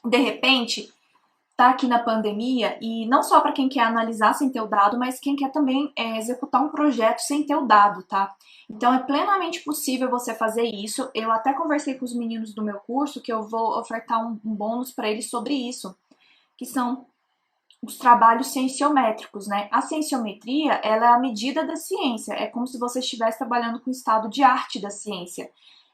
De repente, tá aqui na pandemia, e não só para quem quer analisar sem ter o dado, mas quem quer também executar um projeto sem ter o dado, tá? Então é plenamente possível você fazer isso. Eu até conversei com os meninos do meu curso que eu vou ofertar um bônus para eles sobre isso, que são os trabalhos cienciométricos, né? A cienciometria, ela é a medida da ciência, é como se você estivesse trabalhando com o estado de arte da ciência.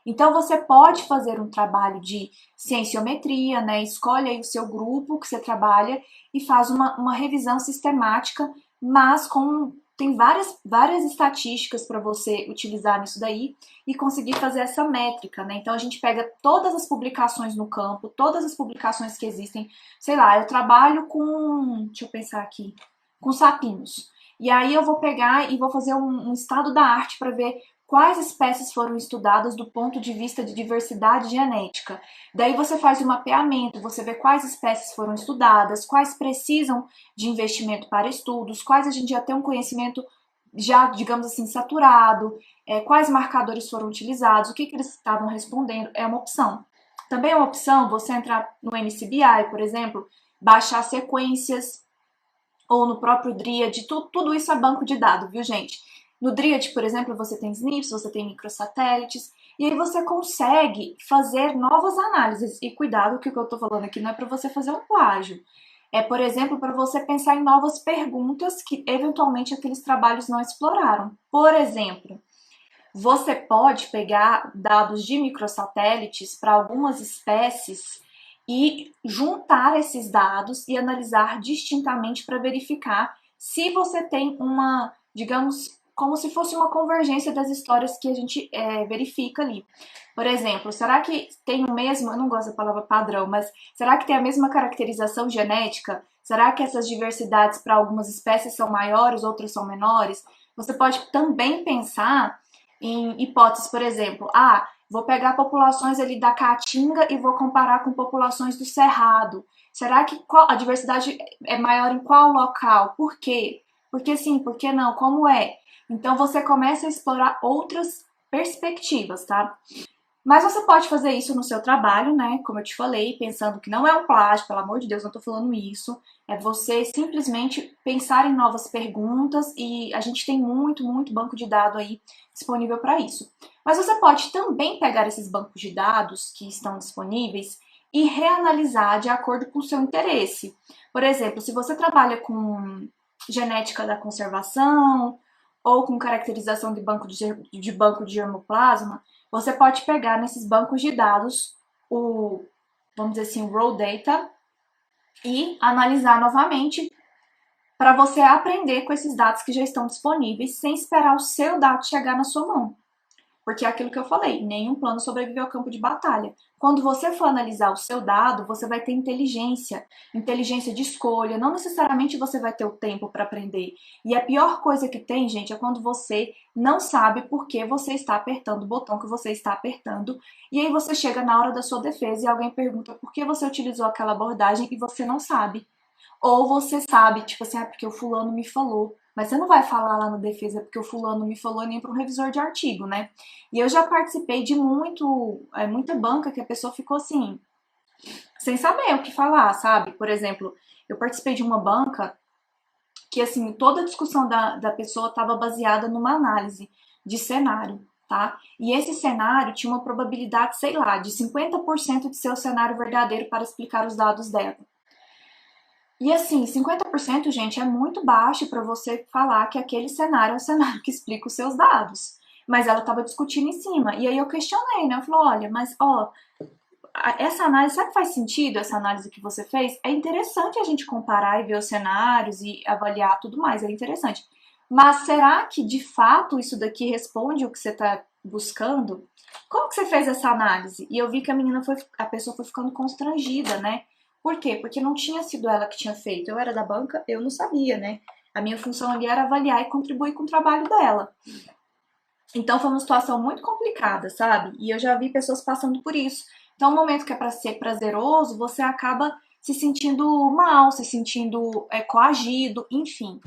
Então você pode fazer um trabalho de cienciometria, né? Escolhe aí o seu grupo que você trabalha e faz uma revisão sistemática, mas com tem várias estatísticas para você utilizar nisso daí e conseguir fazer essa métrica, né? Então a gente pega todas as publicações no campo, todas as publicações que existem, sei lá, eu trabalho com, deixa eu pensar aqui, com sapinhos. E aí eu vou pegar e vou fazer um estado da arte para ver quais espécies foram estudadas do ponto de vista de diversidade genética. Daí você faz o mapeamento, você vê quais espécies foram estudadas, quais precisam de investimento para estudos, quais a gente já tem um conhecimento já, digamos assim, saturado, quais marcadores foram utilizados, o que eles estavam respondendo, é uma opção. Também é uma opção você entrar no MCBI, por exemplo, baixar sequências, ou no próprio Dryad, tudo isso é banco de dados, viu, gente? No Dryad, por exemplo, você tem SNPs, você tem microsatélites, e aí você consegue fazer novas análises. E cuidado que o que eu estou falando aqui não é para você fazer um plágio. É, por exemplo, para você pensar em novas perguntas que eventualmente aqueles trabalhos não exploraram. Por exemplo, você pode pegar dados de microsatélites para algumas espécies e juntar esses dados e analisar distintamente para verificar se você tem uma, digamos, como se fosse uma convergência das histórias que a gente verifica ali. Por exemplo, será que tem o mesmo, eu não gosto da palavra padrão, mas será que tem a mesma caracterização genética? Será que essas diversidades para algumas espécies são maiores, outras são menores? Você pode também pensar em hipóteses, por exemplo, vou pegar populações ali da Caatinga e vou comparar com populações do Cerrado. Será que a diversidade é maior em qual local? Por quê? Por que sim, por que não? Como é? Então você começa a explorar outras perspectivas, tá? Mas você pode fazer isso no seu trabalho, né? Como eu te falei, pensando que não é um plágio, pelo amor de Deus, não tô falando isso. É você simplesmente pensar em novas perguntas e a gente tem muito banco de dados aí disponível para isso. Mas você pode também pegar esses bancos de dados que estão disponíveis e reanalisar de acordo com o seu interesse. Por exemplo, se você trabalha com genética da conservação ou com caracterização de banco de germoplasma, você pode pegar nesses bancos de dados o, vamos dizer assim, o raw data e analisar novamente para você aprender com esses dados que já estão disponíveis sem esperar o seu dado chegar na sua mão. Porque é aquilo que eu falei, nenhum plano sobrevive ao campo de batalha. Quando você for analisar o seu dado, você vai ter inteligência de escolha, não necessariamente você vai ter o tempo para aprender. E a pior coisa que tem, gente, é quando você não sabe por que você está apertando o botão que você está apertando, e aí você chega na hora da sua defesa e alguém pergunta por que você utilizou aquela abordagem e você não sabe. Ou você sabe, tipo assim, porque o fulano me falou. Mas você não vai falar lá na defesa porque o fulano me falou nem para um revisor de artigo, né? E eu já participei de muita banca que a pessoa ficou assim, sem saber o que falar, sabe? Por exemplo, eu participei de uma banca que, assim, toda a discussão da pessoa estava baseada numa análise de cenário, tá? E esse cenário tinha uma probabilidade, sei lá, de 50% de ser o cenário verdadeiro para explicar os dados dela. E assim, 50%, gente, é muito baixo para você falar que aquele cenário é o cenário que explica os seus dados. Mas ela estava discutindo em cima. E aí eu questionei, né? Eu falei, olha, mas ó, essa análise, sabe que faz sentido essa análise que você fez? É interessante a gente comparar e ver os cenários e avaliar tudo mais, é interessante. Mas será que de fato isso daqui responde o que você está buscando? Como que você fez essa análise? E eu vi que a pessoa foi ficando constrangida, né? Por quê? Porque não tinha sido ela que tinha feito. Eu era da banca, eu não sabia, né? A minha função ali era avaliar e contribuir com o trabalho dela. Então foi uma situação muito complicada, sabe? E eu já vi pessoas passando por isso. Então, um momento que é para ser prazeroso, você acaba se sentindo mal, se sentindo coagido, enfim.